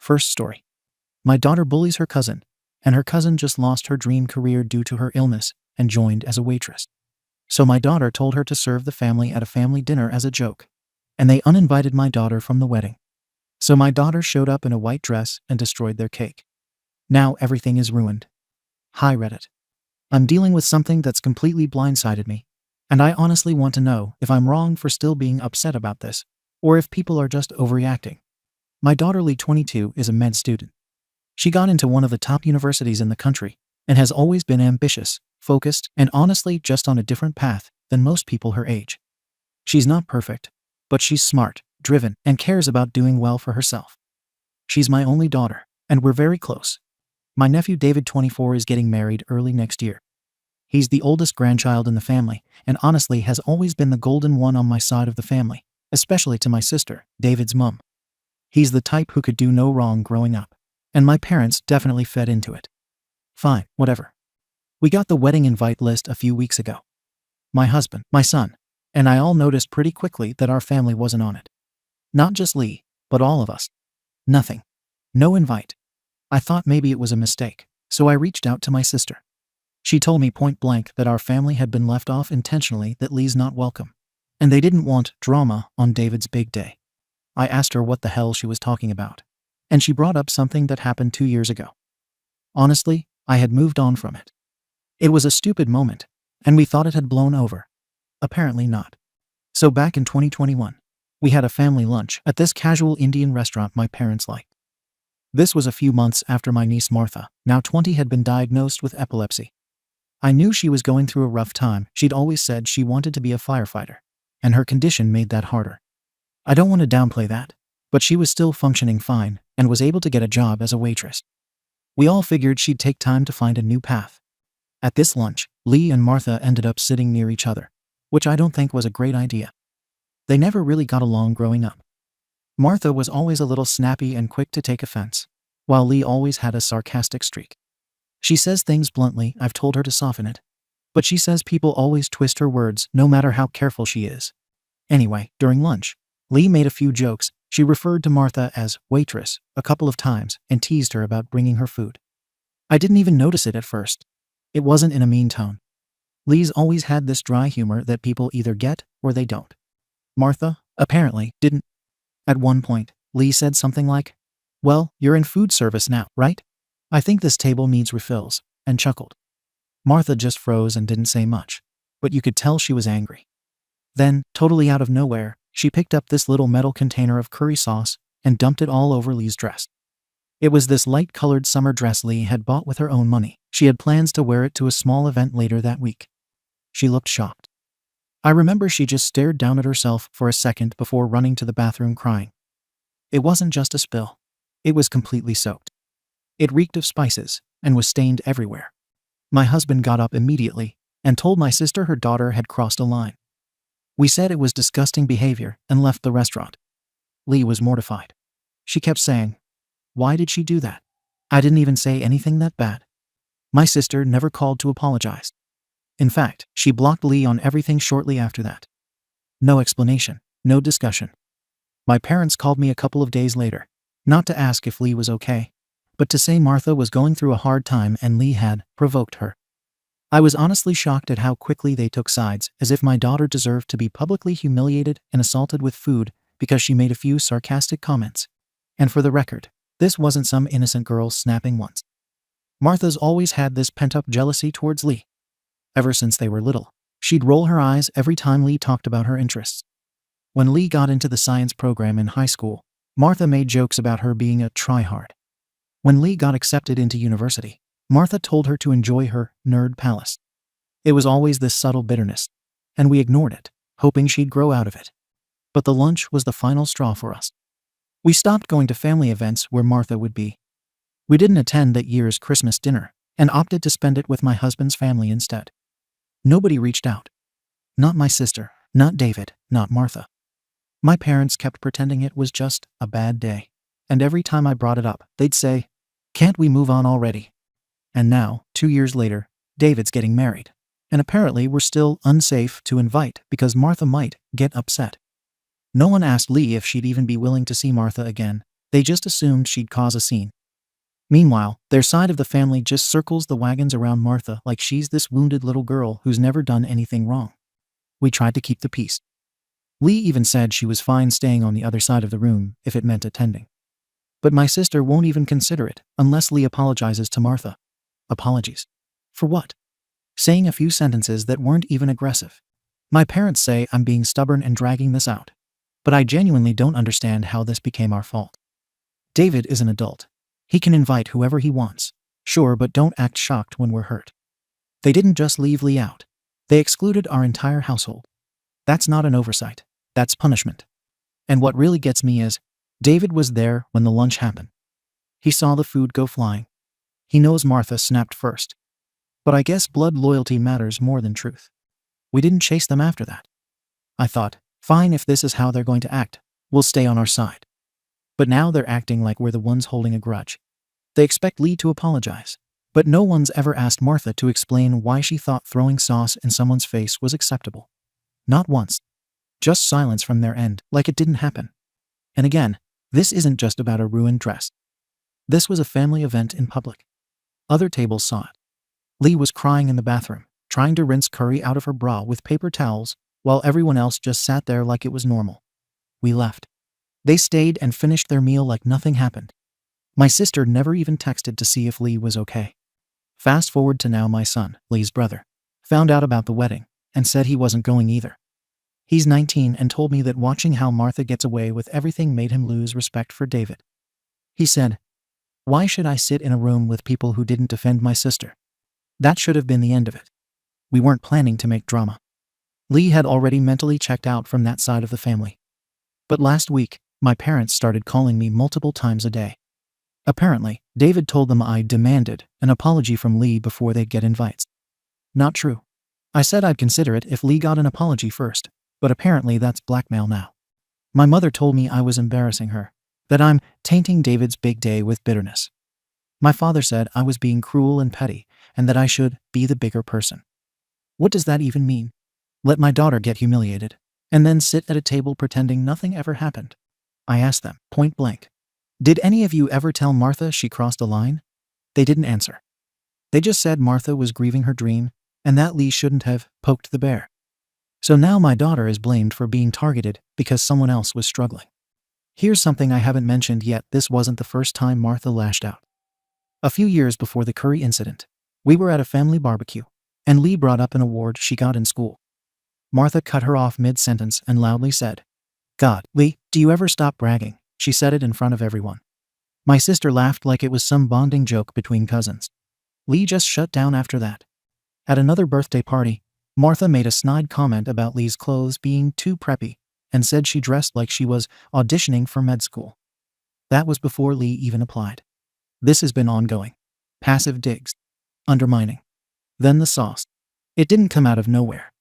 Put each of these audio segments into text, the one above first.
First story. My daughter bullies her cousin, and her cousin just lost her dream career due to her illness and joined as a waitress. So my daughter told her to serve the family at a family dinner as a joke, and they uninvited my daughter from the wedding. So my daughter showed up in a white dress and destroyed their cake. Now everything is ruined. Hi Reddit. I'm dealing with something that's completely blindsided me, and I honestly want to know if I'm wrong for still being upset about this, or if people are just overreacting. My daughter Lee, 22, is a med student. She got into one of the top universities in the country and has always been ambitious, focused, and honestly just on a different path than most people her age. She's not perfect, but she's smart, driven, and cares about doing well for herself. She's my only daughter, and we're very close. My nephew David, 24, is getting married early next year. He's the oldest grandchild in the family, and honestly has always been the golden one on my side of the family, especially to my sister, David's mom. He's the type who could do no wrong growing up, and my parents definitely fed into it. Fine, whatever. We got the wedding invite list a few weeks ago. My husband, my son, and I all noticed pretty quickly that our family wasn't on it. Not just Lee, but all of us. Nothing. No invite. I thought maybe it was a mistake, so I reached out to my sister. She told me point blank that our family had been left off intentionally, that Lee's not welcome, and they didn't want drama on David's big day. I asked her what the hell she was talking about, and she brought up something that happened 2 years ago. Honestly, I had moved on from it. It was a stupid moment, and we thought it had blown over. Apparently not. So back in 2021, we had a family lunch at this casual Indian restaurant my parents liked. This was a few months after my niece Martha, now 20, had been diagnosed with epilepsy. I knew she was going through a rough time. She'd always said she wanted to be a firefighter, and her condition made that harder. I don't want to downplay that, but she was still functioning fine and was able to get a job as a waitress. We all figured she'd take time to find a new path. At this lunch, Lee and Martha ended up sitting near each other, which I don't think was a great idea. They never really got along growing up. Martha was always a little snappy and quick to take offense, while Lee always had a sarcastic streak. She says things bluntly. I've told her to soften it, but she says people always twist her words no matter how careful she is. Anyway, during lunch, Lee made a few jokes. She referred to Martha as waitress a couple of times and teased her about bringing her food. I didn't even notice it at first. It wasn't in a mean tone. Lee's always had this dry humor that people either get or they don't. Martha, apparently, didn't. At one point, Lee said something like, "Well, you're in food service now, right? I think this table needs refills," and chuckled. Martha just froze and didn't say much, but you could tell she was angry. Then, totally out of nowhere, she picked up this little metal container of curry sauce and dumped it all over Lee's dress. It was this light-colored summer dress Lee had bought with her own money. She had plans to wear it to a small event later that week. She looked shocked. I remember she just stared down at herself for a second before running to the bathroom crying. It wasn't just a spill. It was completely soaked. It reeked of spices and was stained everywhere. My husband got up immediately and told my sister her daughter had crossed a line. We said it was disgusting behavior and left the restaurant. Lee was mortified. She kept saying, "Why did she do that? I didn't even say anything that bad." My sister never called to apologize. In fact, she blocked Lee on everything shortly after that. No explanation, no discussion. My parents called me a couple of days later, not to ask if Lee was okay, but to say Martha was going through a hard time and Lee had provoked her. I was honestly shocked at how quickly they took sides, as if my daughter deserved to be publicly humiliated and assaulted with food because she made a few sarcastic comments. And for the record, this wasn't some innocent girl snapping once. Martha's always had this pent-up jealousy towards Lee. Ever since they were little, she'd roll her eyes every time Lee talked about her interests. When Lee got into the science program in high school, Martha made jokes about her being a tryhard. When Lee got accepted into university, Martha told her to enjoy her nerd palace. It was always this subtle bitterness, and we ignored it, hoping she'd grow out of it. But the lunch was the final straw for us. We stopped going to family events where Martha would be. We didn't attend that year's Christmas dinner and opted to spend it with my husband's family instead. Nobody reached out. Not my sister, not David, not Martha. My parents kept pretending it was just a bad day, and every time I brought it up, they'd say, "Can't we move on already?" And now, 2 years later, David's getting married, and apparently we're still unsafe to invite because Martha might get upset. No one asked Lee if she'd even be willing to see Martha again, They just assumed she'd cause a scene. Meanwhile, their side of the family just circles the wagons around Martha like she's this wounded little girl who's never done anything wrong. We tried to keep the peace. Lee even said she was fine staying on the other side of the room if it meant attending. But my sister won't even consider it unless Lee apologizes to Martha. Apologies. For what? Saying a few sentences that weren't even aggressive. My parents say I'm being stubborn and dragging this out. But I genuinely don't understand how this became our fault. David is an adult. He can invite whoever he wants. Sure, but don't act shocked when we're hurt. They didn't just leave Lee out. They excluded our entire household. That's not an oversight. That's punishment. And what really gets me is, David was there when the lunch happened. He saw the food go flying. He knows Martha snapped first. But I guess blood loyalty matters more than truth. We didn't chase them after that. I thought, fine, if this is how they're going to act, we'll stay on our side. But now they're acting like we're the ones holding a grudge. They expect Lee to apologize. But no one's ever asked Martha to explain why she thought throwing sauce in someone's face was acceptable. Not once. Just silence from their end, like it didn't happen. And again, this isn't just about a ruined dress. This was a family event in public. Other tables saw it. Lee was crying in the bathroom, trying to rinse curry out of her bra with paper towels, while everyone else just sat there like it was normal. We left. They stayed and finished their meal like nothing happened. My sister never even texted to see if Lee was okay. Fast forward to now, my son, Lee's brother, found out about the wedding and said he wasn't going either. He's 19 and told me that watching how Martha gets away with everything made him lose respect for David. He said, "Why should I sit in a room with people who didn't defend my sister?" That should have been the end of it. We weren't planning to make drama. Lee had already mentally checked out from that side of the family. But last week, my parents started calling me multiple times a day. Apparently, David told them I demanded an apology from Lee before they'd get invites. Not true. I said I'd consider it if Lee got an apology first, but apparently that's blackmail now. My mother told me I was embarrassing her, that I'm tainting David's big day with bitterness. My father said I was being cruel and petty, and that I should be the bigger person. What does that even mean? Let my daughter get humiliated, and then sit at a table pretending nothing ever happened? I asked them, point blank. Did any of you ever tell Martha she crossed a line? They didn't answer. They just said Martha was grieving her dream, and that Lee shouldn't have poked the bear. So now my daughter is blamed for being targeted because someone else was struggling. Here's something I haven't mentioned yet. This wasn't the first time Martha lashed out. A few years before the curry incident, we were at a family barbecue, and Lee brought up an award she got in school. Martha cut her off mid-sentence and loudly said, "God, Lee, do you ever stop bragging?" She said it in front of everyone. My sister laughed like it was some bonding joke between cousins. Lee just shut down after that. At another birthday party, Martha made a snide comment about Lee's clothes being too preppy and said she dressed like she was auditioning for med school. That was before Lee even applied. This has been ongoing. Passive digs. Undermining. Then the sauce. It didn't come out of nowhere.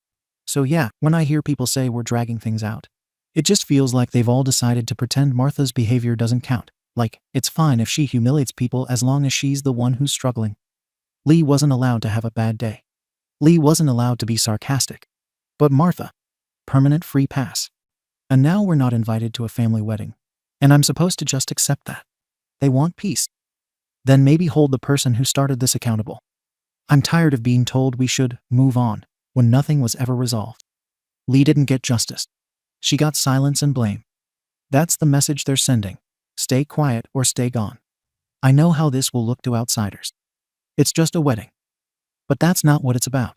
So yeah, when I hear people say we're dragging things out, it just feels like they've all decided to pretend Martha's behavior doesn't count. Like, it's fine if she humiliates people as long as she's the one who's struggling. Lee wasn't allowed to have a bad day. Lee wasn't allowed to be sarcastic. But Martha, permanent free pass. And now we're not invited to a family wedding. And I'm supposed to just accept that. They want peace. Then maybe hold the person who started this accountable. I'm tired of being told we should move on when nothing was ever resolved. Lee didn't get justice. She got silence and blame. That's the message they're sending. Stay quiet or stay gone. I know how this will look to outsiders. It's just a wedding. But that's not what it's about.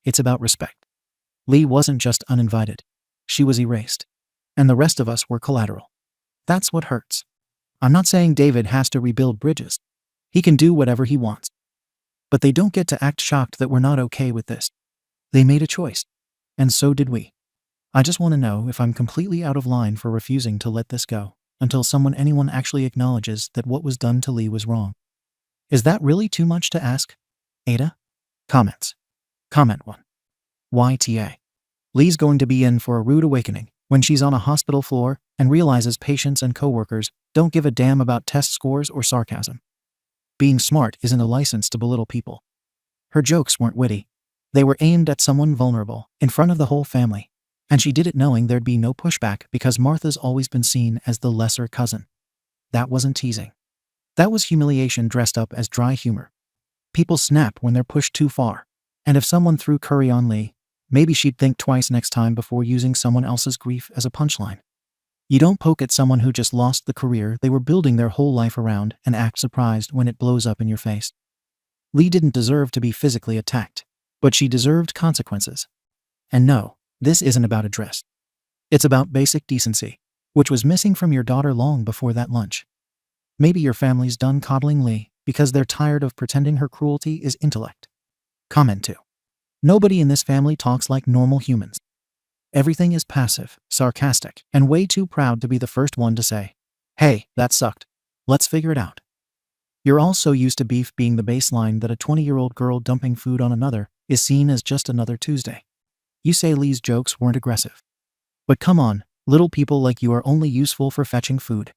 It's about respect. Lee wasn't just uninvited. She was erased. And the rest of us were collateral. That's what hurts. I'm not saying David has to rebuild bridges. He can do whatever he wants. But they don't get to act shocked that we're not okay with this. They made a choice. And so did we. I just want to know if I'm completely out of line for refusing to let this go until anyone actually acknowledges that what was done to Lee was wrong. Is that really too much to ask? Aita? Comments. Comment 1. YTA. Lee's going to be in for a rude awakening when she's on a hospital floor and realizes patients and coworkers don't give a damn about test scores or sarcasm. Being smart isn't a license to belittle people. Her jokes weren't witty. They were aimed at someone vulnerable in front of the whole family. And she did it knowing there'd be no pushback because Martha's always been seen as the lesser cousin. That wasn't teasing. That was humiliation dressed up as dry humor. People snap when they're pushed too far. And if someone threw curry on Lee, maybe she'd think twice next time before using someone else's grief as a punchline. You don't poke at someone who just lost the career they were building their whole life around and act surprised when it blows up in your face. Lee didn't deserve to be physically attacked, but she deserved consequences. And no, this isn't about address. It's about basic decency, which was missing from your daughter long before that lunch. Maybe your family's done coddling Lee because they're tired of pretending her cruelty is intellect. Comment 2. Nobody in this family talks like normal humans. Everything is passive, sarcastic, and way too proud to be the first one to say, "Hey, that sucked. Let's figure it out." You're all so used to beef being the baseline that a 20-year-old girl dumping food on another is seen as just another Tuesday. You say Lee's jokes weren't aggressive. But come on, little people like you are only useful for fetching food.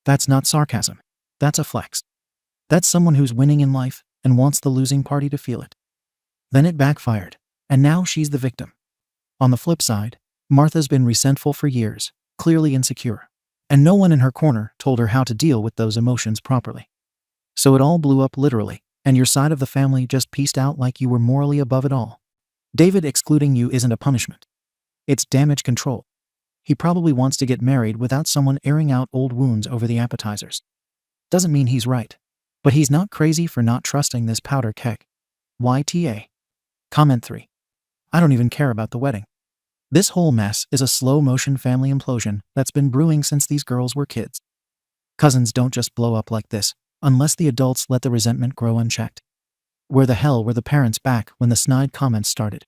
That's not sarcasm. That's a flex. That's someone who's winning in life and wants the losing party to feel it. Then it backfired, and now she's the victim. On the flip side, Martha's been resentful for years, clearly insecure, and no one in her corner told her how to deal with those emotions properly. So it all blew up literally, and your side of the family just pieced out like you were morally above it all. David excluding you isn't a punishment. It's damage control. He probably wants to get married without someone airing out old wounds over the appetizers. Doesn't mean he's right, but he's not crazy for not trusting this powder keg. YTA. Comment 3. I don't even care about the wedding. This whole mess is a slow-motion family implosion that's been brewing since these girls were kids. Cousins don't just blow up like this, unless the adults let the resentment grow unchecked. Where the hell were the parents back when the snide comments started?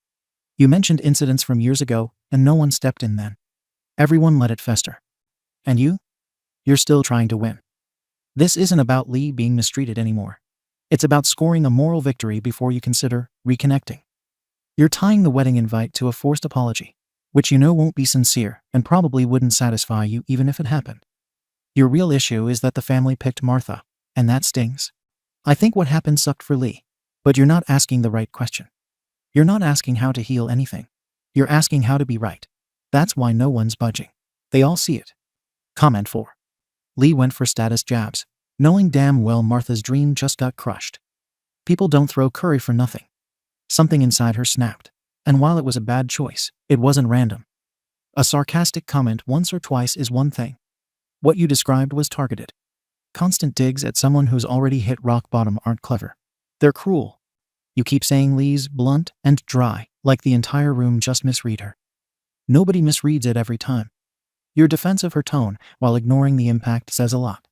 You mentioned incidents from years ago, and no one stepped in then. Everyone let it fester. And you? You're still trying to win. This isn't about Lee being mistreated anymore. It's about scoring a moral victory before you consider reconnecting. You're tying the wedding invite to a forced apology, which you know won't be sincere and probably wouldn't satisfy you even if it happened. Your real issue is that the family picked Martha, and that stings. I think what happened sucked for Lee, but you're not asking the right question. You're not asking how to heal anything. You're asking how to be right. That's why no one's budging. They all see it. Comment 4. Lee went for status jabs, knowing damn well Martha's dream just got crushed. People don't throw curry for nothing. Something inside her snapped, and while it was a bad choice, it wasn't random. A sarcastic comment once or twice is one thing. What you described was targeted. Constant digs at someone who's already hit rock bottom aren't clever. They're cruel. You keep saying Lee's blunt and dry, like the entire room just misread her. Nobody misreads it every time. Your defense of her tone, while ignoring the impact, says a lot.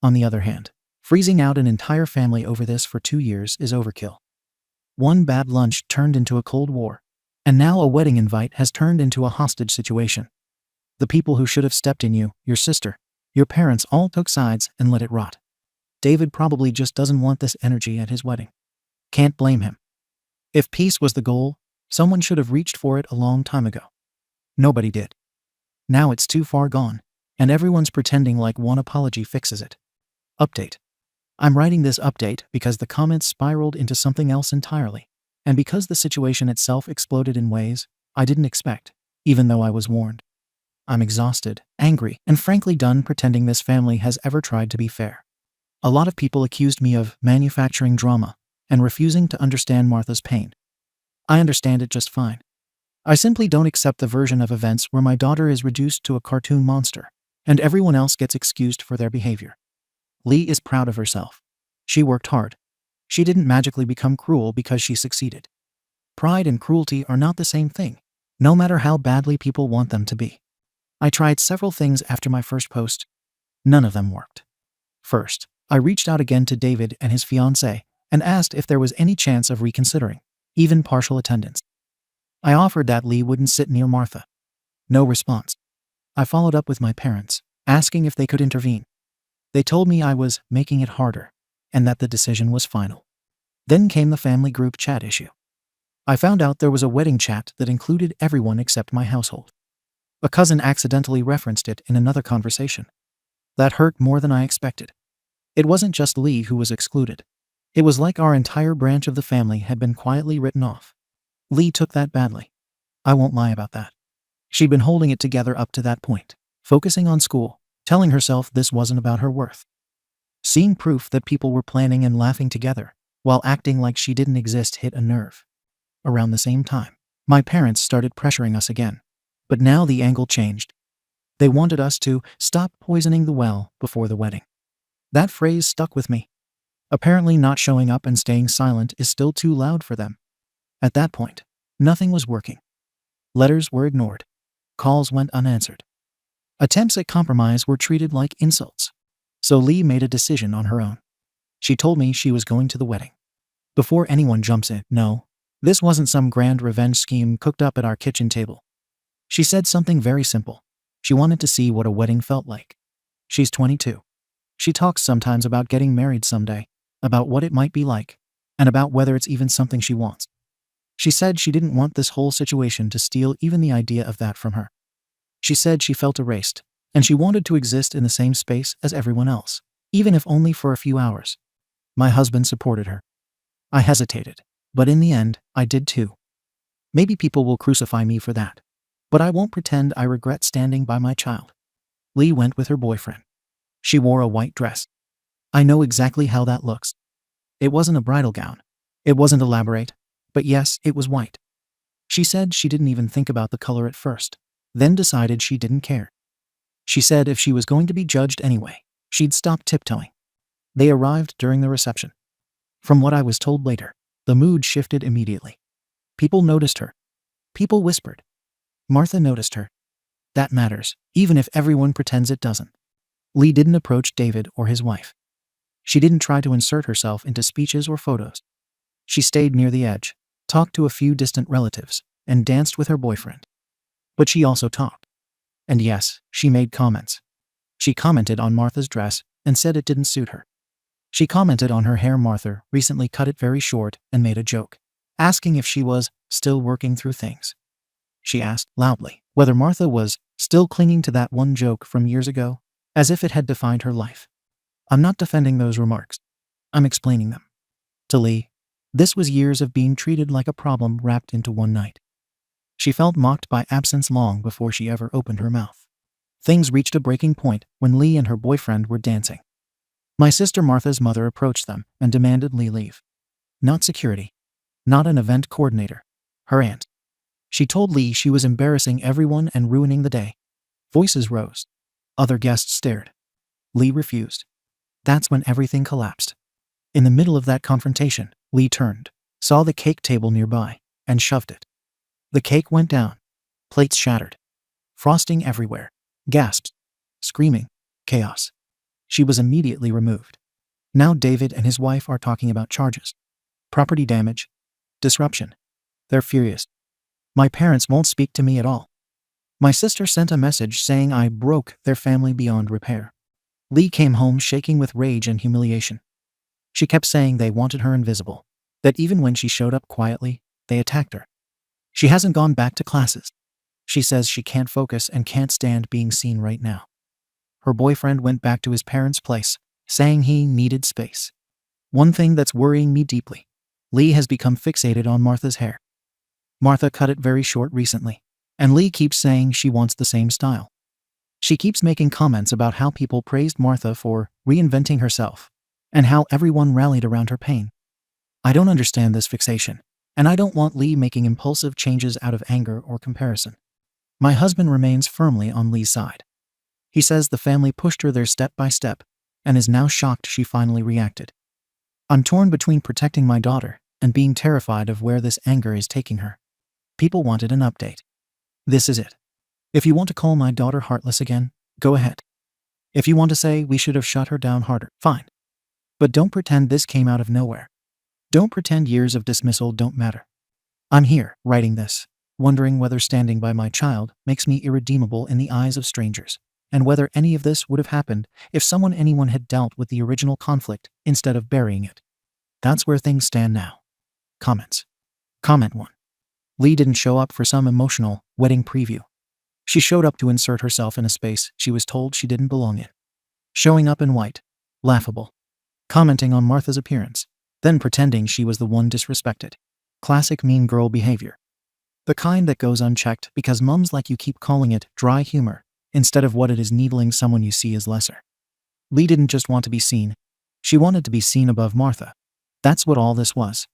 On the other hand, freezing out an entire family over this for 2 years is overkill. One bad lunch turned into a cold war, and now a wedding invite has turned into a hostage situation. The people who should have stepped in you, your sister, your parents all took sides and let it rot. David probably just doesn't want this energy at his wedding. Can't blame him. If peace was the goal, someone should have reached for it a long time ago. Nobody did. Now it's too far gone, and everyone's pretending like one apology fixes it. Update. I'm writing this update because the comments spiraled into something else entirely, and because the situation itself exploded in ways I didn't expect, even though I was warned. I'm exhausted, angry, and frankly done pretending this family has ever tried to be fair. A lot of people accused me of manufacturing drama and refusing to understand Martha's pain. I understand it just fine. I simply don't accept the version of events where my daughter is reduced to a cartoon monster, and everyone else gets excused for their behavior. Lee is proud of herself. She worked hard. She didn't magically become cruel because she succeeded. Pride and cruelty are not the same thing, no matter how badly people want them to be. I tried several things after my first post. None of them worked. First, I reached out again to David and his fiancée and asked if there was any chance of reconsidering, even partial attendance. I offered that Lee wouldn't sit near Martha. No response. I followed up with my parents, asking if they could intervene. They told me I was making it harder, and that the decision was final. Then came the family group chat issue. I found out there was a wedding chat that included everyone except my household. A cousin accidentally referenced it in another conversation. That hurt more than I expected. It wasn't just Lee who was excluded. It was like our entire branch of the family had been quietly written off. Lee took that badly. I won't lie about that. She'd been holding it together up to that point, focusing on school, telling herself this wasn't about her worth. Seeing proof that people were planning and laughing together, while acting like she didn't exist, hit a nerve. Around the same time, my parents started pressuring us again. But now the angle changed. They wanted us to stop poisoning the well before the wedding. That phrase stuck with me. Apparently not showing up and staying silent is still too loud for them. At that point, nothing was working. Letters were ignored. Calls went unanswered. Attempts at compromise were treated like insults. So Lee made a decision on her own. She told me she was going to the wedding. Before anyone jumps in, no, this wasn't some grand revenge scheme cooked up at our kitchen table. She said something very simple. She wanted to see what a wedding felt like. She's 22. She talks sometimes about getting married someday, about what it might be like, and about whether it's even something she wants. She said she didn't want this whole situation to steal even the idea of that from her. She said she felt erased, and she wanted to exist in the same space as everyone else, even if only for a few hours. My husband supported her. I hesitated, but in the end, I did too. Maybe people will crucify me for that, but I won't pretend I regret standing by my child. Lee went with her boyfriend. She wore a white dress. I know exactly how that looks. It wasn't a bridal gown. It wasn't elaborate, but yes, it was white. She said she didn't even think about the color at first, then decided she didn't care. She said if she was going to be judged anyway, she'd stop tiptoeing. They arrived during the reception. From what I was told later, the mood shifted immediately. People noticed her. People whispered. Martha noticed her. That matters, even if everyone pretends it doesn't. Lee didn't approach David or his wife. She didn't try to insert herself into speeches or photos. She stayed near the edge, talked to a few distant relatives, and danced with her boyfriend. But she also talked. And yes, she made comments. She commented on Martha's dress and said it didn't suit her. She commented on her hair. Martha recently cut it very short and made a joke, asking if she was still working through things. She asked loudly whether Martha was still clinging to that one joke from years ago, as if it had defined her life. I'm not defending those remarks. I'm explaining them. To Lee, this was years of being treated like a problem wrapped into one night. She felt mocked by absence long before she ever opened her mouth. Things reached a breaking point when Lee and her boyfriend were dancing. My sister Martha's mother approached them and demanded Lee leave. Not security. Not an event coordinator. Her aunt. She told Lee she was embarrassing everyone and ruining the day. Voices rose. Other guests stared. Lee refused. That's when everything collapsed. In the middle of that confrontation, Lee turned, saw the cake table nearby, and shoved it. The cake went down. Plates shattered. Frosting everywhere. Gasps. Screaming. Chaos. She was immediately removed. Now David and his wife are talking about charges. Property damage. Disruption. They're furious. My parents won't speak to me at all. My sister sent a message saying I broke their family beyond repair. Lee came home shaking with rage and humiliation. She kept saying they wanted her invisible, that even when she showed up quietly, they attacked her. She hasn't gone back to classes. She says she can't focus and can't stand being seen right now. Her boyfriend went back to his parents' place, saying he needed space. One thing that's worrying me deeply. Lee has become fixated on Martha's hair. Martha cut it very short recently, and Lee keeps saying she wants the same style. She keeps making comments about how people praised Martha for reinventing herself, and how everyone rallied around her pain. I don't understand this fixation, and I don't want Lee making impulsive changes out of anger or comparison. My husband remains firmly on Lee's side. He says the family pushed her there step by step, and is now shocked she finally reacted. I'm torn between protecting my daughter and being terrified of where this anger is taking her. People wanted an update. This is it. If you want to call my daughter heartless again, go ahead. If you want to say we should have shut her down harder, fine. But don't pretend this came out of nowhere. Don't pretend years of dismissal don't matter. I'm here, writing this, wondering whether standing by my child makes me irredeemable in the eyes of strangers, and whether any of this would have happened if anyone had dealt with the original conflict instead of burying it. That's where things stand now. Comments. Comment 1. Lee didn't show up for some emotional wedding preview. She showed up to insert herself in a space she was told she didn't belong in. Showing up in white. Laughable. Commenting on Martha's appearance, then pretending she was the one disrespected. Classic mean girl behavior. The kind that goes unchecked because mums like you keep calling it dry humor, instead of what it is needling someone you see as lesser. Lee didn't just want to be seen. She wanted to be seen above Martha. That's what all this was.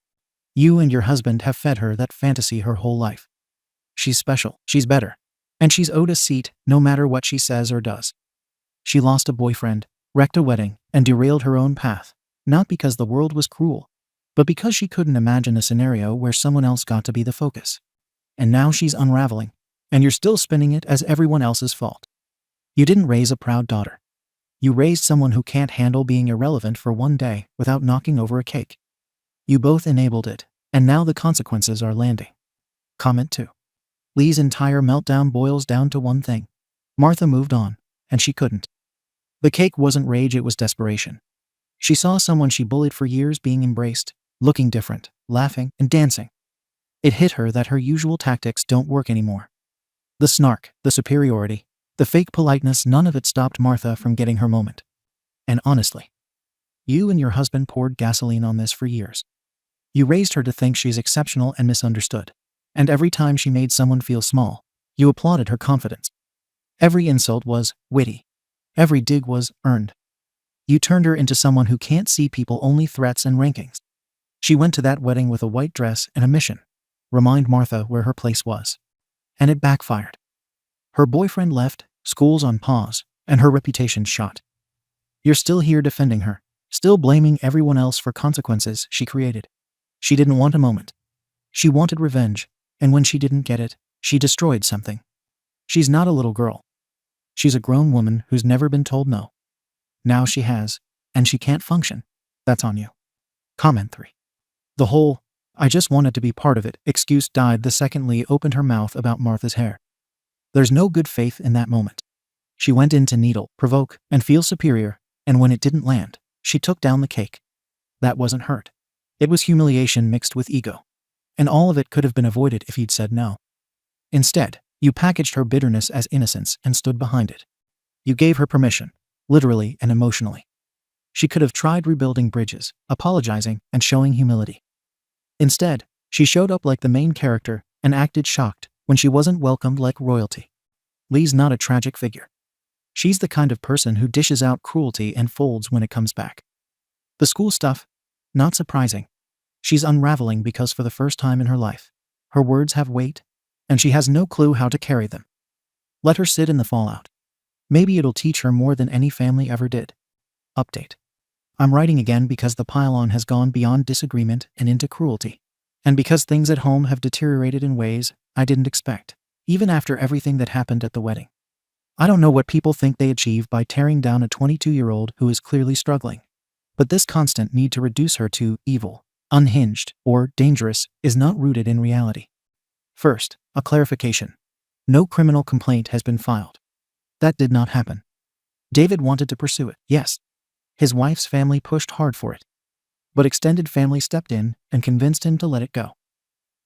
You and your husband have fed her that fantasy her whole life. She's special, she's better, and she's owed a seat no matter what she says or does. She lost a boyfriend, wrecked a wedding, and derailed her own path, not because the world was cruel, but because she couldn't imagine a scenario where someone else got to be the focus. And now she's unraveling, and you're still spinning it as everyone else's fault. You didn't raise a proud daughter. You raised someone who can't handle being irrelevant for one day without knocking over a cake. You both enabled it, and now the consequences are landing. Comment 2. Lee's entire meltdown boils down to one thing. Martha moved on, and she couldn't. The cake wasn't rage, it was desperation. She saw someone she bullied for years being embraced, looking different, laughing, and dancing. It hit her that her usual tactics don't work anymore. The snark, the superiority, the fake politeness, none of it stopped Martha from getting her moment. And honestly, you and your husband poured gasoline on this for years. You raised her to think she's exceptional and misunderstood. And every time she made someone feel small, you applauded her confidence. Every insult was witty. Every dig was earned. You turned her into someone who can't see people, only threats and rankings. She went to that wedding with a white dress and a mission: remind Martha where her place was. And it backfired. Her boyfriend left, school's on pause, and her reputation shot. You're still here defending her, still blaming everyone else for consequences she created. She didn't want a moment. She wanted revenge, and when she didn't get it, she destroyed something. She's not a little girl. She's a grown woman who's never been told no. Now she has, and she can't function. That's on you. Comment 3. The whole, "I just wanted to be part of it" excuse died the second Lee opened her mouth about Martha's hair. There's no good faith in that moment. She went in to needle, provoke, and feel superior, and when it didn't land, she took down the cake. That wasn't hurt. It was humiliation mixed with ego. And all of it could have been avoided if you'd said no. Instead, you packaged her bitterness as innocence and stood behind it. You gave her permission, literally and emotionally. She could have tried rebuilding bridges, apologizing, and showing humility. Instead, she showed up like the main character and acted shocked when she wasn't welcomed like royalty. Lee's not a tragic figure. She's the kind of person who dishes out cruelty and folds when it comes back. The school stuff? Not surprising. She's unraveling because for the first time in her life, her words have weight, and she has no clue how to carry them. Let her sit in the fallout. Maybe it'll teach her more than any family ever did. Update. I'm writing again because the pile-on has gone beyond disagreement and into cruelty. And because things at home have deteriorated in ways I didn't expect, even after everything that happened at the wedding. I don't know what people think they achieve by tearing down a 22-year-old who is clearly struggling. But this constant need to reduce her to evil, unhinged, or dangerous is not rooted in reality. First, a clarification. No criminal complaint has been filed. That did not happen. David wanted to pursue it, yes. His wife's family pushed hard for it. But extended family stepped in and convinced him to let it go.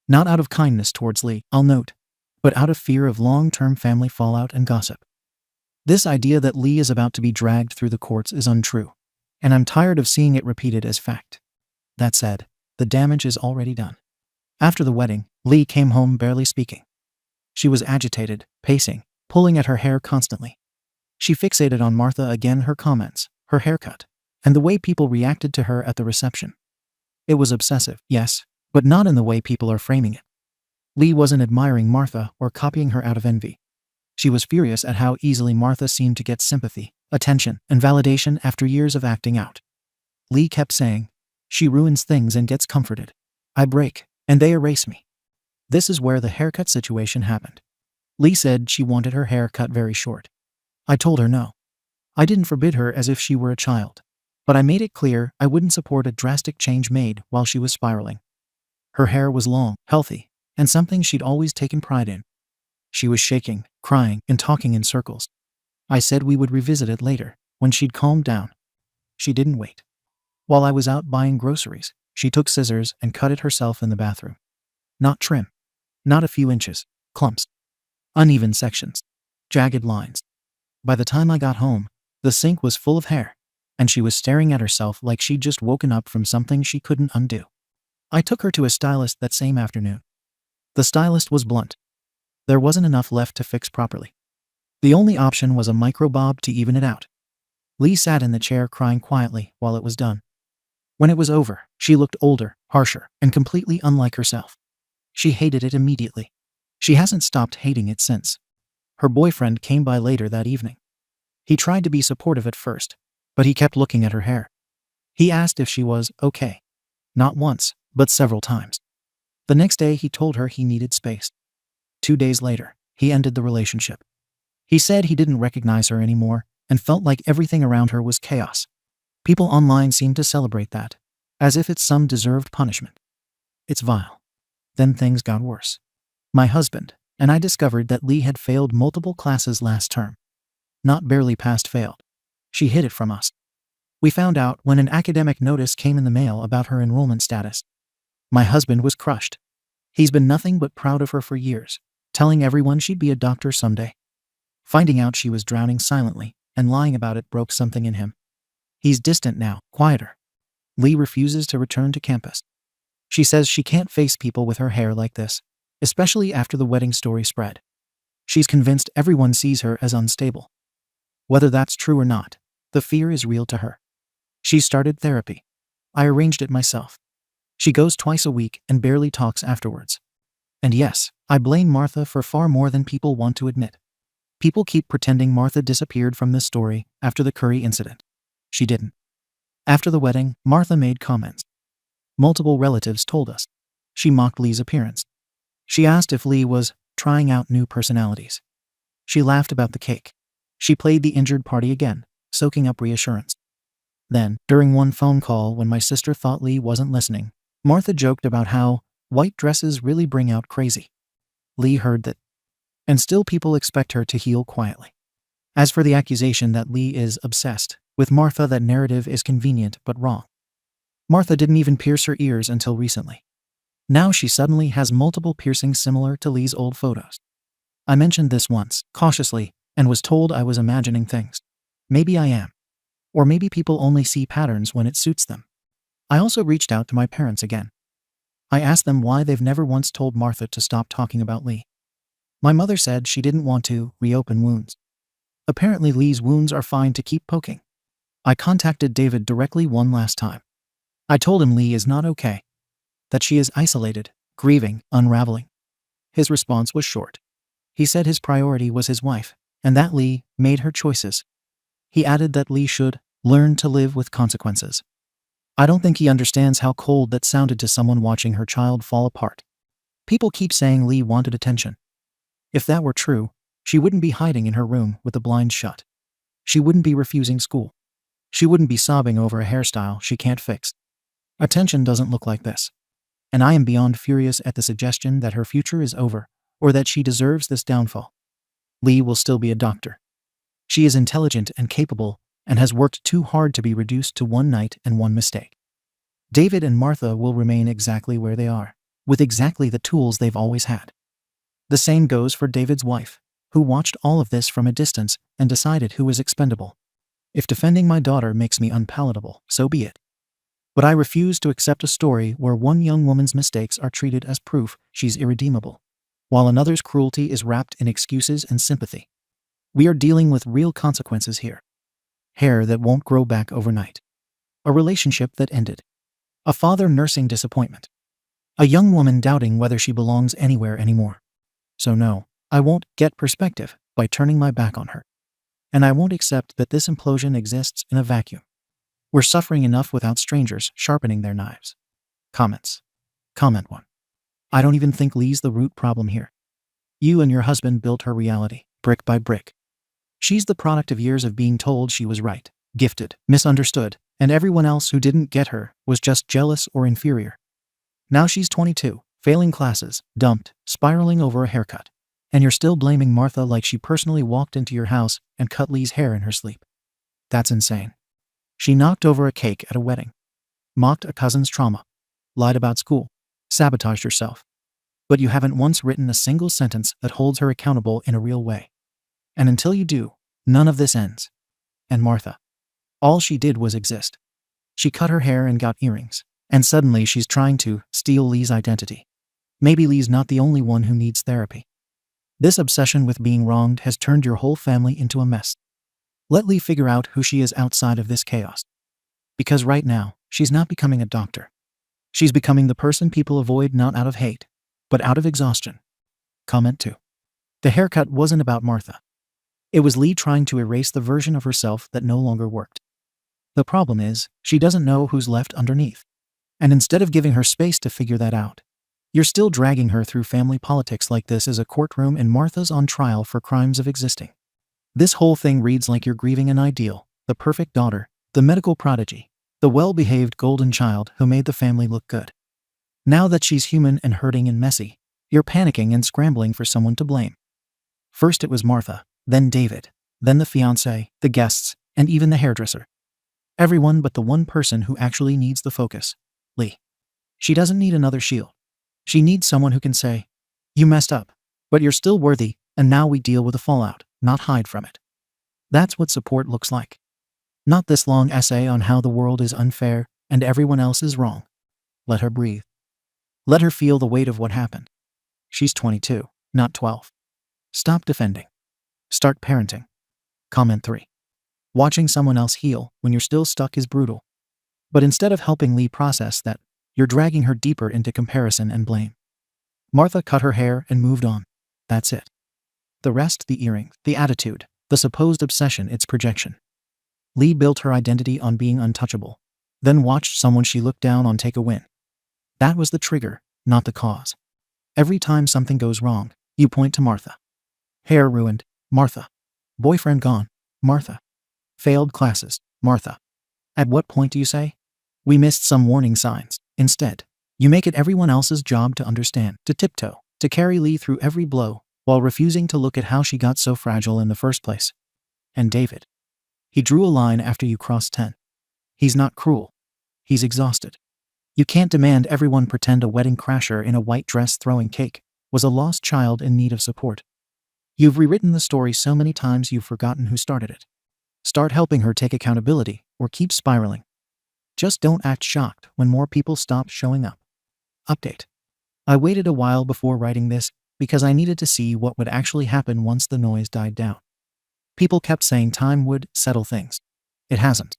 Not out of kindness towards Lee, I'll note, but out of fear of long-term family fallout and gossip. This idea that Lee is about to be dragged through the courts is untrue, and I'm tired of seeing it repeated as fact. That said, the damage is already done. After the wedding, Lee came home barely speaking. She was agitated, pacing, pulling at her hair constantly. She fixated on Martha again, her comments, her haircut, and the way people reacted to her at the reception. It was obsessive, yes, but not in the way people are framing it. Lee wasn't admiring Martha or copying her out of envy. She was furious at how easily Martha seemed to get sympathy, attention, and validation after years of acting out. Lee kept saying, "She ruins things and gets comforted. I break, and they erase me." This is where the haircut situation happened. Lee said she wanted her hair cut very short. I told her no. I didn't forbid her as if she were a child, but I made it clear I wouldn't support a drastic change made while she was spiraling. Her hair was long, healthy, and something she'd always taken pride in. She was shaking, crying, and talking in circles. I said we would revisit it later, when she'd calmed down. She didn't wait. While I was out buying groceries, she took scissors and cut it herself in the bathroom. Not trim. Not a few inches. Clumps. Uneven sections. Jagged lines. By the time I got home, the sink was full of hair, and she was staring at herself like she'd just woken up from something she couldn't undo. I took her to a stylist that same afternoon. The stylist was blunt. There wasn't enough left to fix properly. The only option was a microbob to even it out. Lee sat in the chair crying quietly while it was done. When it was over, she looked older, harsher, and completely unlike herself. She hated it immediately. She hasn't stopped hating it since. Her boyfriend came by later that evening. He tried to be supportive at first, but he kept looking at her hair. He asked if she was okay. Not once, but several times. The next day he told her he needed space. 2 days later, he ended the relationship. He said he didn't recognize her anymore and felt like everything around her was chaos. People online seemed to celebrate that, as if it's some deserved punishment. It's vile. Then things got worse. My husband and I discovered that Lee had failed multiple classes last term. Not barely passed failed. She hid it from us. We found out when an academic notice came in the mail about her enrollment status. My husband was crushed. He's been nothing but proud of her for years, telling everyone she'd be a doctor someday. Finding out she was drowning silently and lying about it broke something in him. He's distant now, quieter. Lee refuses to return to campus. She says she can't face people with her hair like this, especially after the wedding story spread. She's convinced everyone sees her as unstable. Whether that's true or not, the fear is real to her. She started therapy. I arranged it myself. She goes twice a week and barely talks afterwards. And yes, I blame Martha for far more than people want to admit. People keep pretending Martha disappeared from this story after the Curry incident. She didn't. After the wedding, Martha made comments. Multiple relatives told us. She mocked Lee's appearance. She asked if Lee was trying out new personalities. She laughed about the cake. She played the injured party again, soaking up reassurance. Then, during one phone call when my sister thought Lee wasn't listening, Martha joked about how white dresses really bring out crazy. Lee heard that. And still people expect her to heal quietly. As for the accusation that Lee is obsessed with Martha, that narrative is convenient but wrong. Martha didn't even pierce her ears until recently. Now she suddenly has multiple piercings similar to Lee's old photos. I mentioned this once, cautiously, and was told I was imagining things. Maybe I am. Or maybe people only see patterns when it suits them. I also reached out to my parents again. I asked them why they've never once told Martha to stop talking about Lee. My mother said she didn't want to reopen wounds. Apparently Lee's wounds are fine to keep poking. I contacted David directly one last time. I told him Lee is not okay. That she is isolated, grieving, unraveling. His response was short. He said his priority was his wife, and that Lee made her choices. He added that Lee should learn to live with consequences. I don't think he understands how cold that sounded to someone watching her child fall apart. People keep saying Lee wanted attention. If that were true, she wouldn't be hiding in her room with the blinds shut. She wouldn't be refusing school. She wouldn't be sobbing over a hairstyle she can't fix. Attention doesn't look like this. And I am beyond furious at the suggestion that her future is over, or that she deserves this downfall. Lee will still be a doctor. She is intelligent and capable, and has worked too hard to be reduced to one night and one mistake. David and Martha will remain exactly where they are, with exactly the tools they've always had. The same goes for David's wife, who watched all of this from a distance and decided who is expendable. If defending my daughter makes me unpalatable, so be it. But I refuse to accept a story where one young woman's mistakes are treated as proof she's irredeemable, while another's cruelty is wrapped in excuses and sympathy. We are dealing with real consequences here. Hair that won't grow back overnight. A relationship that ended. A father nursing disappointment. A young woman doubting whether she belongs anywhere anymore. So no, I won't get perspective by turning my back on her. And I won't accept that this implosion exists in a vacuum. We're suffering enough without strangers sharpening their knives. Comments. Comment 1. I don't even think Lee's the root problem here. You and your husband built her reality, brick by brick. She's the product of years of being told she was right, gifted, misunderstood, and everyone else who didn't get her was just jealous or inferior. Now she's 22, failing classes, dumped, spiraling over a haircut. And you're still blaming Martha like she personally walked into your house and cut Lee's hair in her sleep. That's insane. She knocked over a cake at a wedding, mocked a cousin's trauma, lied about school, sabotaged herself. But you haven't once written a single sentence that holds her accountable in a real way. And until you do, none of this ends. And Martha. All she did was exist. She cut her hair and got earrings, and suddenly she's trying to steal Lee's identity. Maybe Lee's not the only one who needs therapy. This obsession with being wronged has turned your whole family into a mess. Let Lee figure out who she is outside of this chaos. Because right now, she's not becoming a doctor. She's becoming the person people avoid not out of hate, but out of exhaustion. Comment 2. The haircut wasn't about Martha. It was Lee trying to erase the version of herself that no longer worked. The problem is, she doesn't know who's left underneath. And instead of giving her space to figure that out, you're still dragging her through family politics like this is a courtroom and Martha's on trial for crimes of existing. This whole thing reads like you're grieving an ideal, the perfect daughter, the medical prodigy, the well-behaved golden child who made the family look good. Now that she's human and hurting and messy, you're panicking and scrambling for someone to blame. First it was Martha, then David, then the fiancé, the guests, and even the hairdresser. Everyone but the one person who actually needs the focus, Lee. She doesn't need another shield. She needs someone who can say, "You messed up, but you're still worthy, and now we deal with the fallout, not hide from it." That's what support looks like. Not this long essay on how the world is unfair and everyone else is wrong. Let her breathe. Let her feel the weight of what happened. She's 22, not 12. Stop defending. Start parenting. Comment 3. Watching someone else heal when you're still stuck is brutal. But instead of helping Lee process that, you're dragging her deeper into comparison and blame. Martha cut her hair and moved on. That's it. The rest, the earrings, the attitude, the supposed obsession, it's projection. Lee built her identity on being untouchable, then watched someone she looked down on take a win. That was the trigger, not the cause. Every time something goes wrong, you point to Martha. Hair ruined, Martha. Boyfriend gone, Martha. Failed classes, Martha. At what point do you say, "We missed some warning signs"? Instead, you make it everyone else's job to understand, to tiptoe, to carry Lee through every blow, while refusing to look at how she got so fragile in the first place. And David. He drew a line after you crossed 10. He's not cruel. He's exhausted. You can't demand everyone pretend a wedding crasher in a white dress throwing cake was a lost child in need of support. You've rewritten the story so many times you've forgotten who started it. Start helping her take accountability, or keep spiraling. Just don't act shocked when more people stop showing up. Update. I waited a while before writing this because I needed to see what would actually happen once the noise died down. People kept saying time would settle things. It hasn't.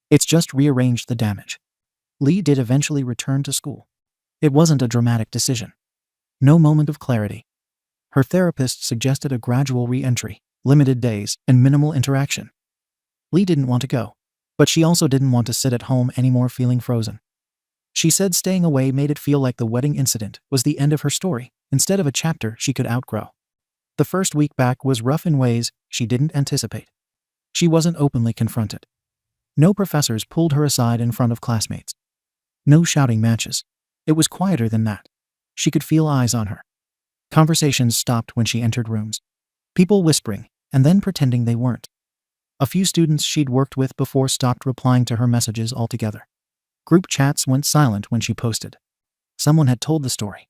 It's just rearranged the damage. Lee did eventually return to school. It wasn't a dramatic decision. No moment of clarity. Her therapist suggested a gradual re-entry, limited days, and minimal interaction. Lee didn't want to go, but she also didn't want to sit at home anymore feeling frozen. She said staying away made it feel like the wedding incident was the end of her story, instead of a chapter she could outgrow. The first week back was rough in ways she didn't anticipate. She wasn't openly confronted. No professors pulled her aside in front of classmates. No shouting matches. It was quieter than that. She could feel eyes on her. Conversations stopped when she entered rooms. People whispering, and then pretending they weren't. A few students she'd worked with before stopped replying to her messages altogether. Group chats went silent when she posted. Someone had told the story.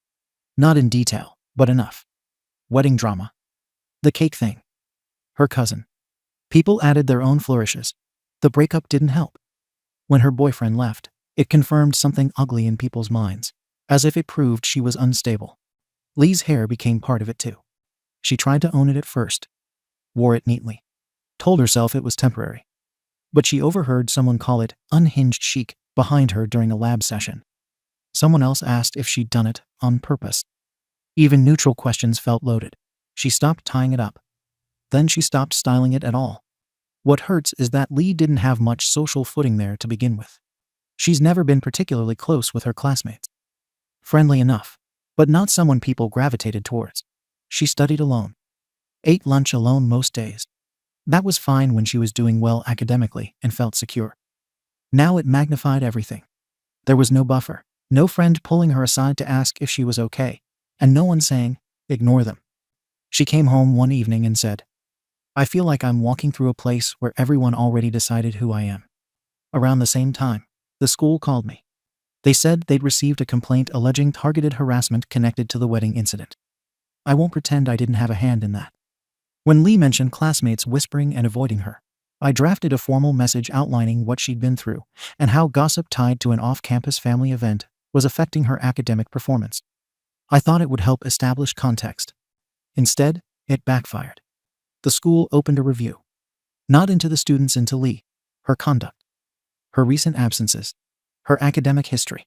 Not in detail, but enough. Wedding drama. The cake thing. Her cousin. People added their own flourishes. The breakup didn't help. When her boyfriend left, it confirmed something ugly in people's minds, as if it proved she was unstable. Lee's hair became part of it too. She tried to own it at first. Wore it neatly. Told herself it was temporary. But she overheard someone call it unhinged chic behind her during a lab session. Someone else asked if she'd done it on purpose. Even neutral questions felt loaded. She stopped tying it up. Then she stopped styling it at all. What hurts is that Lee didn't have much social footing there to begin with. She's never been particularly close with her classmates. Friendly enough, but not someone people gravitated towards. She studied alone. Ate lunch alone most days. That was fine when she was doing well academically and felt secure. Now it magnified everything. There was no buffer, no friend pulling her aside to ask if she was okay, and no one saying, "Ignore them." She came home one evening and said, "I feel like I'm walking through a place where everyone already decided who I am." Around the same time, the school called me. They said they'd received a complaint alleging targeted harassment connected to the wedding incident. I won't pretend I didn't have a hand in that. When Lee mentioned classmates whispering and avoiding her, I drafted a formal message outlining what she'd been through and how gossip tied to an off-campus family event was affecting her academic performance. I thought it would help establish context. Instead, It backfired. The school opened a review. Not into the students, into Lee, her conduct, her recent absences, her academic history.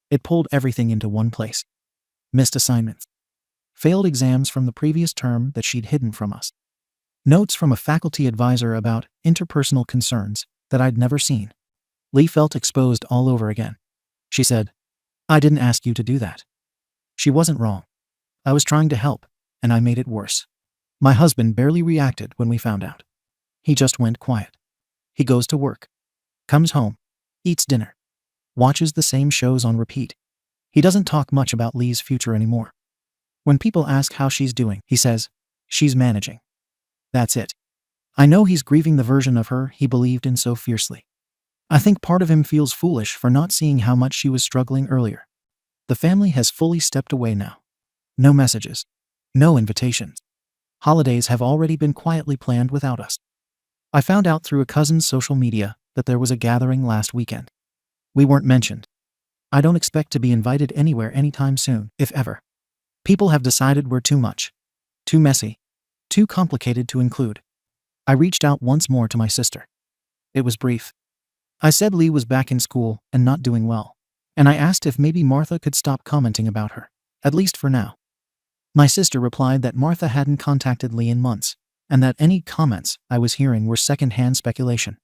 It pulled everything into one place. Missed assignments. Failed exams from the previous term that she'd hidden from us. Notes from a faculty advisor about interpersonal concerns that I'd never seen. Lee felt exposed all over again. She said, "I didn't ask you to do that." She wasn't wrong. I was trying to help, and I made it worse. My husband barely reacted when we found out. He just went quiet. He goes to work, comes home, eats dinner, watches the same shows on repeat. He doesn't talk much about Lee's future anymore. When people ask how she's doing, he says, "She's managing." That's it. I know he's grieving the version of her he believed in so fiercely. I think part of him feels foolish for not seeing how much she was struggling earlier. The family has fully stepped away now. No messages. No invitations. Holidays have already been quietly planned without us. I found out through a cousin's social media that there was a gathering last weekend. We weren't mentioned. I don't expect to be invited anywhere anytime soon, if ever. People have decided we're too much. Too messy. Too complicated to include. I reached out once more to my sister. It was brief. I said Lee was back in school and not doing well, and I asked if maybe Martha could stop commenting about her, at least for now. My sister replied that Martha hadn't contacted Lee in months, and that any comments I was hearing were second-hand speculation.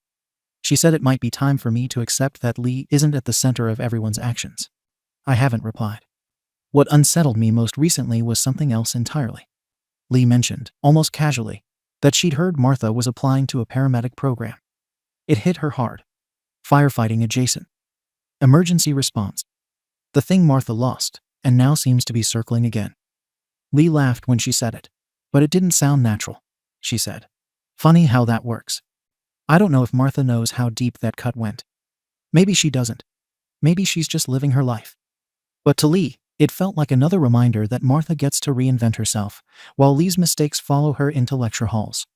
She said it might be time for me to accept that Lee isn't at the center of everyone's actions. I haven't replied. What unsettled me most recently was something else entirely. Lee mentioned, almost casually, that she'd heard Martha was applying to a paramedic program. It hit her hard. Firefighting adjacent. Emergency response. The thing Martha lost, and now seems to be circling again. Lee laughed when she said it, but it didn't sound natural, she said. Funny how that works. I don't know if Martha knows how deep that cut went. Maybe she doesn't. Maybe she's just living her life. But to Lee, it felt like another reminder that Martha gets to reinvent herself, while Lee's mistakes follow her into lecture halls.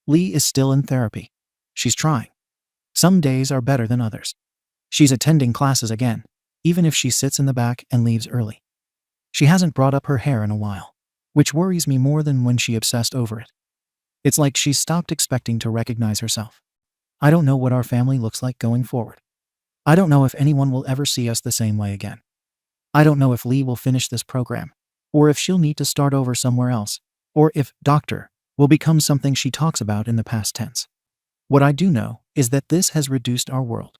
Lee is still in therapy. She's trying. Some days are better than others. She's attending classes again, even if she sits in the back and leaves early. She hasn't brought up her hair in a while, which worries me more than when she obsessed over it. It's like she's stopped expecting to recognize herself. I don't know what our family looks like going forward. I don't know if anyone will ever see us the same way again. I don't know if Lee will finish this program, or if she'll need to start over somewhere else, or if doctor will become something she talks about in the past tense. What I do know is that this has reduced our world.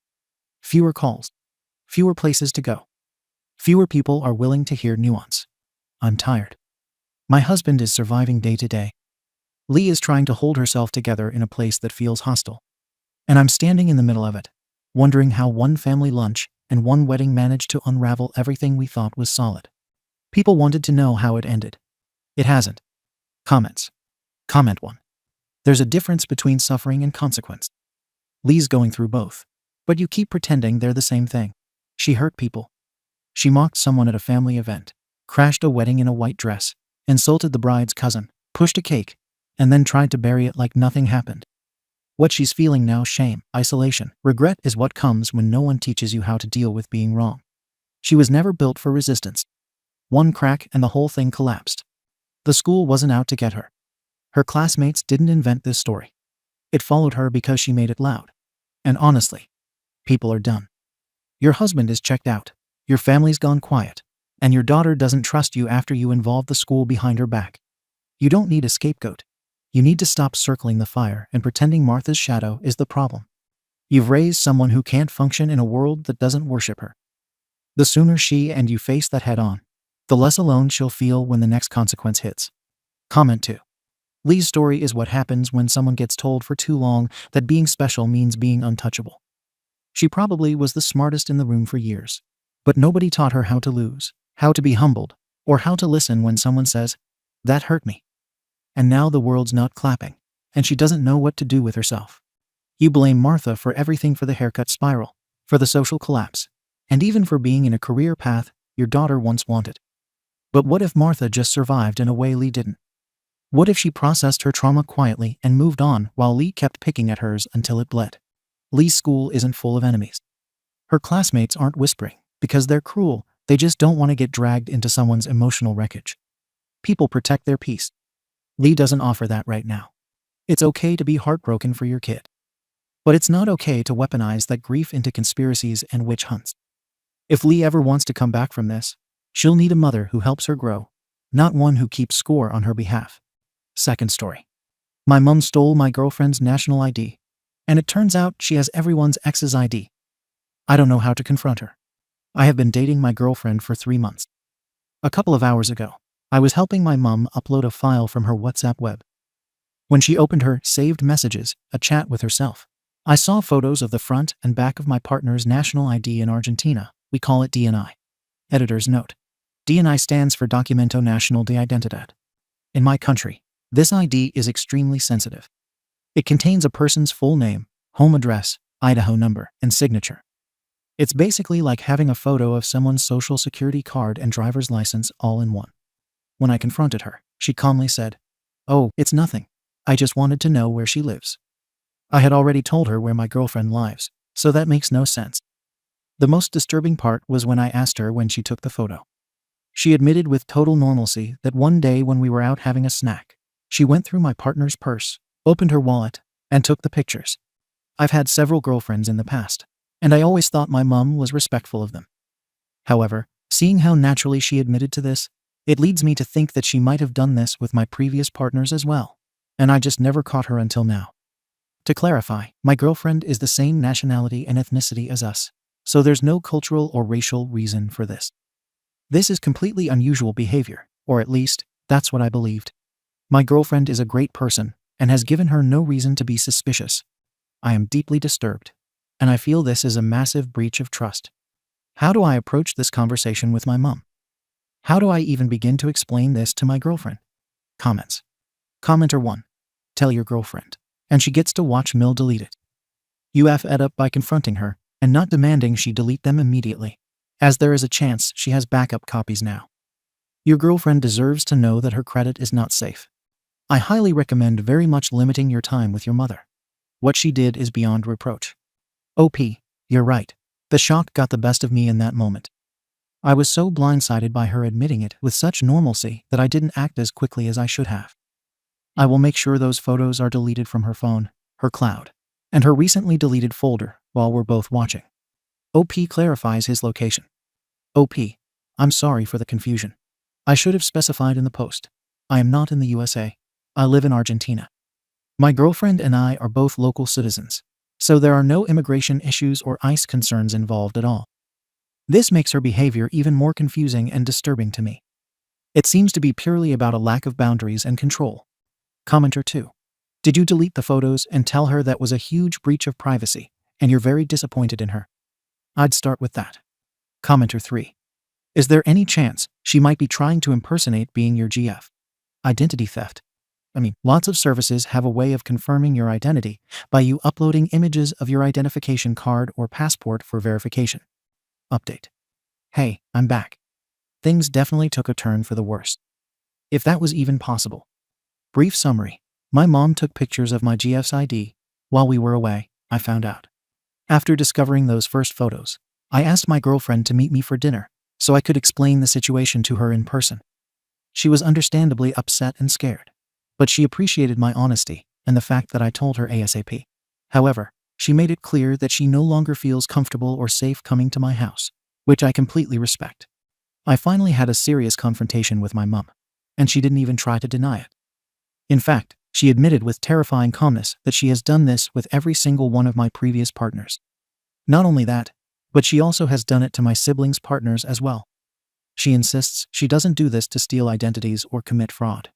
Fewer calls, fewer places to go. Fewer people are willing to hear nuance. I'm tired. My husband is surviving day to day. Lee is trying to hold herself together in a place that feels hostile. And I'm standing in the middle of it, wondering how one family lunch and one wedding managed to unravel everything we thought was solid. People wanted to know how it ended. It hasn't. Comments. Comment 1. There's a difference between suffering and consequence. Lee's going through both, but you keep pretending they're the same thing. She hurt people. She mocked someone at a family event, crashed a wedding in a white dress, insulted the bride's cousin, pushed a cake, and then tried to bury it like nothing happened. What she's feeling now, shame, isolation, regret, is what comes when no one teaches you how to deal with being wrong. She was never built for resistance. One crack and the whole thing collapsed. The school wasn't out to get her. Her classmates didn't invent this story. It followed her because she made it loud. And honestly, people are done. Your husband is checked out, your family's gone quiet, and your daughter doesn't trust you after you involved the school behind her back. You don't need a scapegoat. You need to stop circling the fire and pretending Martha's shadow is the problem. You've raised someone who can't function in a world that doesn't worship her. The sooner she and you face that head on, the less alone she'll feel when the next consequence hits. Comment 2. Lee's story is what happens when someone gets told for too long that being special means being untouchable. She probably was the smartest in the room for years, but nobody taught her how to lose, how to be humbled, or how to listen when someone says, "That hurt me." And now the world's not clapping, and she doesn't know what to do with herself. You blame Martha for everything, for the haircut spiral, for the social collapse, and even for being in a career path your daughter once wanted. But what if Martha just survived in a way Lee didn't? What if she processed her trauma quietly and moved on while Lee kept picking at hers until it bled? Lee's school isn't full of enemies. Her classmates aren't whispering because they're cruel, they just don't want to get dragged into someone's emotional wreckage. People protect their peace. Lee doesn't offer that right now. It's okay to be heartbroken for your kid. But it's not okay to weaponize that grief into conspiracies and witch hunts. If Lee ever wants to come back from this, she'll need a mother who helps her grow, not one who keeps score on her behalf. Second story. My mom stole my girlfriend's national ID, and it turns out she has everyone's ex's ID. I don't know how to confront her. I have been dating my girlfriend for 3 months. A couple of hours ago, I was helping my mom upload a file from her WhatsApp web. When she opened her saved messages, a chat with herself, I saw photos of the front and back of my partner's national ID in Argentina. We call it DNI. Editor's note. DNI stands for Documento Nacional de Identidad. In my country, this ID is extremely sensitive. It contains a person's full name, home address, Idaho number, and signature. It's basically like having a photo of someone's social security card and driver's license all in one. When I confronted her, she calmly said, "Oh, it's nothing. I just wanted to know where she lives." I had already told her where my girlfriend lives, so that makes no sense. The most disturbing part was when I asked her when she took the photo. She admitted with total normalcy that one day when we were out having a snack, she went through my partner's purse, opened her wallet, and took the pictures. I've had several girlfriends in the past, and I always thought my mom was respectful of them. However, seeing how naturally she admitted to this, it leads me to think that she might have done this with my previous partners as well, and I just never caught her until now. To clarify, my girlfriend is the same nationality and ethnicity as us, so there's no cultural or racial reason for this. This is completely unusual behavior, or at least, that's what I believed. My girlfriend is a great person, and has given her no reason to be suspicious. I am deeply disturbed, and I feel this is a massive breach of trust. How do I approach this conversation with my mom? How do I even begin to explain this to my girlfriend? Comments. Commenter 1. Tell your girlfriend, and she gets to watch Mill delete it. You F it up by confronting her, and not demanding she delete them immediately, as there is a chance she has backup copies now. Your girlfriend deserves to know that her credit is not safe. I highly recommend very much limiting your time with your mother. What she did is beyond reproach. OP, you're right. The shock got the best of me in that moment. I was so blindsided by her admitting it with such normalcy that I didn't act as quickly as I should have. I will make sure those photos are deleted from her phone, her cloud, and her recently deleted folder while we're both watching. OP clarifies his location. OP, I'm sorry for the confusion. I should have specified in the post. I am not in the USA. I live in Argentina. My girlfriend and I are both local citizens, so there are no immigration issues or ICE concerns involved at all. This makes her behavior even more confusing and disturbing to me. It seems to be purely about a lack of boundaries and control. Commenter 2. Did you delete the photos and tell her that was a huge breach of privacy, and you're very disappointed in her? I'd start with that. Commenter 3. Is there any chance she might be trying to impersonate being your GF? Identity theft. Lots of services have a way of confirming your identity by you uploading images of your identification card or passport for verification. Update. Hey, I'm back. Things definitely took a turn for the worse. If that was even possible. Brief summary. My mom took pictures of my GF's ID. While we were away, I found out. After discovering those first photos, I asked my girlfriend to meet me for dinner so I could explain the situation to her in person. She was understandably upset and scared, but she appreciated my honesty and the fact that I told her ASAP. However, she made it clear that she no longer feels comfortable or safe coming to my house, which I completely respect. I finally had a serious confrontation with my mom, and she didn't even try to deny it. In fact, she admitted with terrifying calmness that she has done this with every single one of my previous partners. Not only that, but she also has done it to my siblings' partners as well. She insists she doesn't do this to steal identities or commit fraud.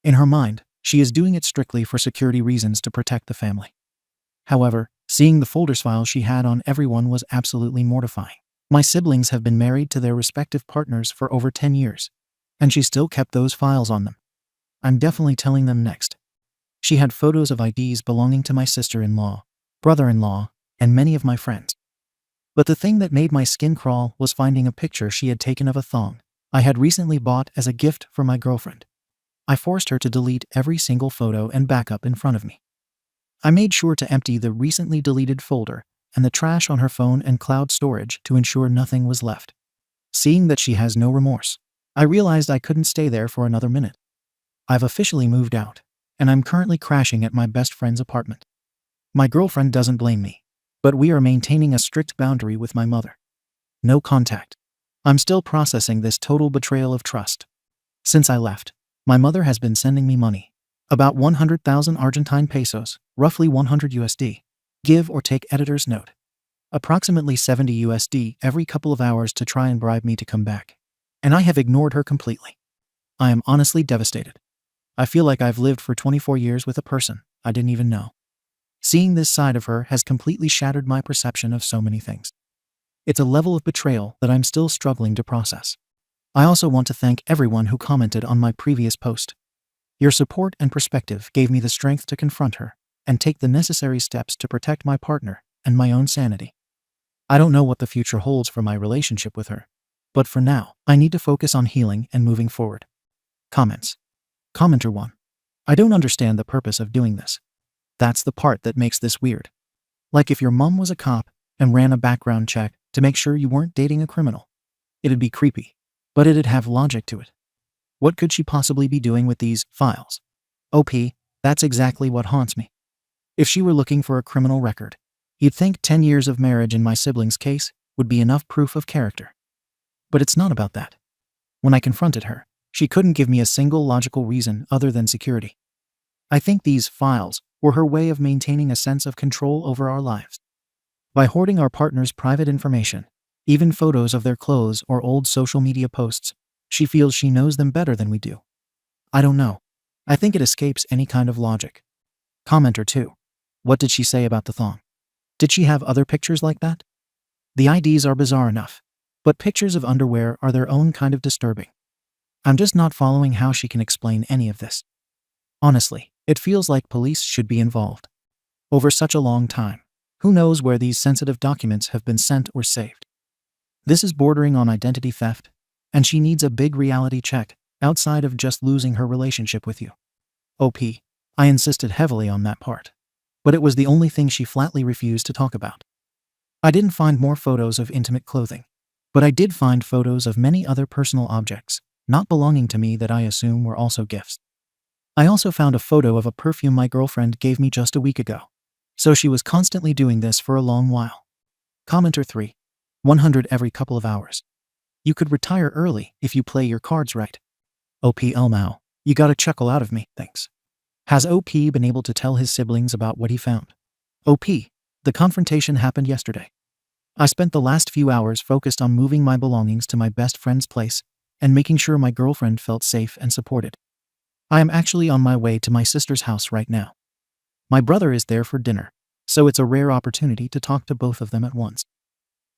In her mind, she is doing it strictly for security reasons to protect the family. However, seeing the folders files she had on everyone was absolutely mortifying. My siblings have been married to their respective partners for over 10 years, and she still kept those files on them. I'm definitely telling them next. She had photos of IDs belonging to my sister-in-law, brother-in-law, and many of my friends. But the thing that made my skin crawl was finding a picture she had taken of a thong I had recently bought as a gift for my girlfriend. I forced her to delete every single photo and backup in front of me. I made sure to empty the recently deleted folder and the trash on her phone and cloud storage to ensure nothing was left. Seeing that she has no remorse, I realized I couldn't stay there for another minute. I've officially moved out, and I'm currently crashing at my best friend's apartment. My girlfriend doesn't blame me, but we are maintaining a strict boundary with my mother. No contact. I'm still processing this total betrayal of trust. Since I left, my mother has been sending me money. About 100,000 Argentine pesos, roughly 100 USD. Give or take editor's note. Approximately 70 USD every couple of hours to try and bribe me to come back. And I have ignored her completely. I am honestly devastated. I feel like I've lived for 24 years with a person I didn't even know. Seeing this side of her has completely shattered my perception of so many things. It's a level of betrayal that I'm still struggling to process. I also want to thank everyone who commented on my previous post. Your support and perspective gave me the strength to confront her and take the necessary steps to protect my partner and my own sanity. I don't know what the future holds for my relationship with her, but for now, I need to focus on healing and moving forward. Comments. Commenter 1. I don't understand the purpose of doing this. That's the part that makes this weird. Like if your mom was a cop and ran a background check to make sure you weren't dating a criminal. It'd be creepy, but it'd have logic to it. What could she possibly be doing with these files? OP, that's exactly what haunts me. If she were looking for a criminal record, you'd think 10 years of marriage in my sibling's case would be enough proof of character. But it's not about that. When I confronted her, she couldn't give me a single logical reason other than security. I think these files were her way of maintaining a sense of control over our lives. By hoarding our partner's private information, even photos of their clothes or old social media posts, she feels she knows them better than we do. I don't know. I think it escapes any kind of logic. Commenter 2. What did she say about the thong? Did she have other pictures like that? The IDs are bizarre enough, but pictures of underwear are their own kind of disturbing. I'm just not following how she can explain any of this. Honestly, it feels like police should be involved. Over such a long time, who knows where these sensitive documents have been sent or saved? This is bordering on identity theft, and she needs a big reality check outside of just losing her relationship with you. OP, I insisted heavily on that part, but it was the only thing she flatly refused to talk about. I didn't find more photos of intimate clothing, but I did find photos of many other personal objects not belonging to me that I assume were also gifts. I also found a photo of a perfume my girlfriend gave me just a week ago, so she was constantly doing this for a long while. Commenter 3. 100 every couple of hours. You could retire early if you play your cards right. OP Elmao, you got a chuckle out of me, thanks. Has OP been able to tell his siblings about what he found? OP, the confrontation happened yesterday. I spent the last few hours focused on moving my belongings to my best friend's place and making sure my girlfriend felt safe and supported. I am actually on my way to my sister's house right now. My brother is there for dinner, so it's a rare opportunity to talk to both of them at once.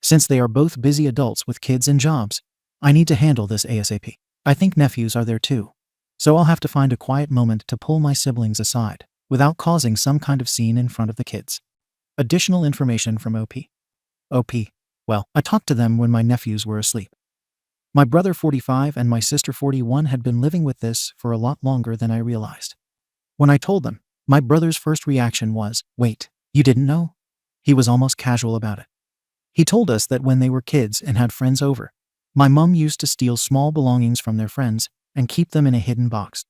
Since they are both busy adults with kids and jobs, I need to handle this ASAP. I think nephews are there too, so I'll have to find a quiet moment to pull my siblings aside without causing some kind of scene in front of the kids. Additional information from OP. OP, well, I talked to them when my nephews were asleep. My brother 45 and my sister 41 had been living with this for a lot longer than I realized. When I told them, my brother's first reaction was, "Wait, you didn't know?" He was almost casual about it. He told us that when they were kids and had friends over, my mom used to steal small belongings from their friends and keep them in a hidden box.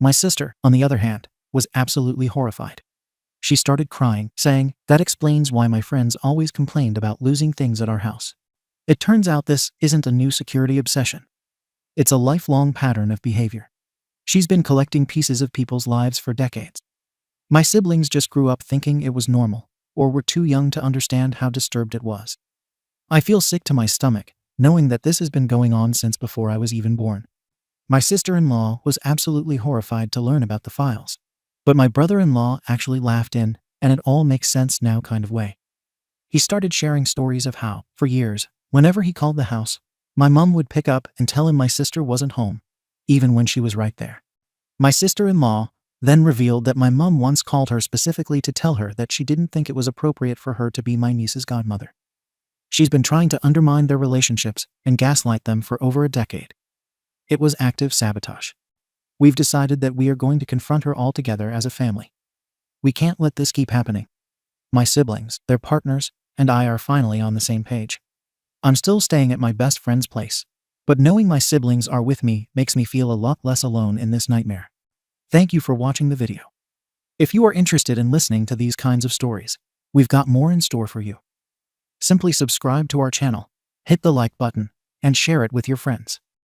My sister, on the other hand, was absolutely horrified. She started crying, saying, "That explains why my friends always complained about losing things at our house." It turns out this isn't a new security obsession. It's a lifelong pattern of behavior. She's been collecting pieces of people's lives for decades. My siblings just grew up thinking it was normal, or were too young to understand how disturbed it was. I feel sick to my stomach, knowing that this has been going on since before I was even born. My sister-in-law was absolutely horrified to learn about the files, but my brother-in-law actually laughed in, and it all makes sense now kind of way. He started sharing stories of how, for years, whenever he called the house, my mom would pick up and tell him my sister wasn't home, even when she was right there. My sister-in-law then revealed that my mom once called her specifically to tell her that she didn't think it was appropriate for her to be my niece's godmother. She's been trying to undermine their relationships and gaslight them for over a decade. It was active sabotage. We've decided that we are going to confront her all together as a family. We can't let this keep happening. My siblings, their partners, and I are finally on the same page. I'm still staying at my best friend's place, but knowing my siblings are with me makes me feel a lot less alone in this nightmare. Thank you for watching the video. If you are interested in listening to these kinds of stories, we've got more in store for you. Simply subscribe to our channel, hit the like button, and share it with your friends.